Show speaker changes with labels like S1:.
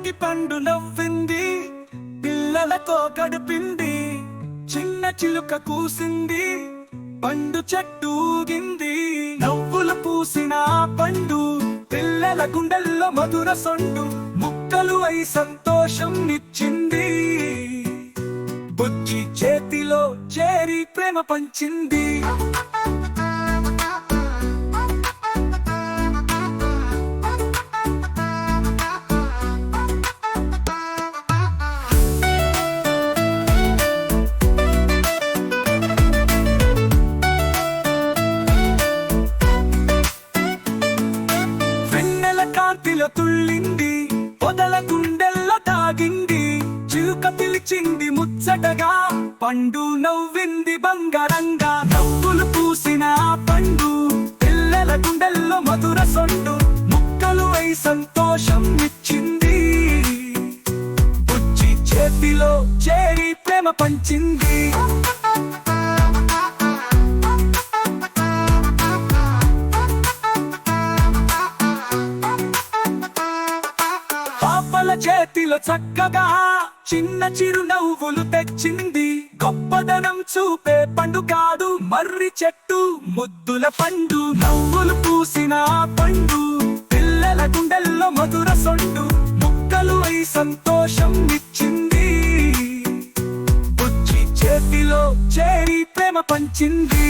S1: తాటి పండు నవ్వింది, పిల్లలతో గడిపింది. చిన్న చిలుక కూసింది, పండు చెట్టు ఊగింది. నవ్వులు పూసిన ఆ పండు పిల్లల గుండెల్లో మధుర సొండు. ముక్కలు అయి సంతోషం నిచ్చింది. బుజ్జి చేతిలో చేరి ప్రేమ పంచింది. కాంతిలో తుళ్ళింది, పొదల గుండెల్లో తాగింది. చిలుక పిలిచింది ముచ్చటగా, పండు నవ్వింది బంగారంగా. నవ్వులు పూసిన ఆ పండు పిల్లల గుండెల్లో మధుర సొండు. ముక్కలు అయి సంతోషం ఇచ్చింది. బుజ్జి చేతిలో చేరి ప్రేమ పంచింది. పాపల చేతిలో చక్కగా చిన్న చిరునవ్వులు తెచ్చింది. గొప్పదనం చూపే పండు కాదు మర్రి చెట్టు, ముద్దుల పండు. నవ్వులు పూసిన ఆ పండు పిల్లల గుండెల్లో మధుర సొండు. ముక్కలు అయి సంతోషం ఇచ్చింది. బుజ్జి చేతిలో చేరి ప్రేమ పంచింది.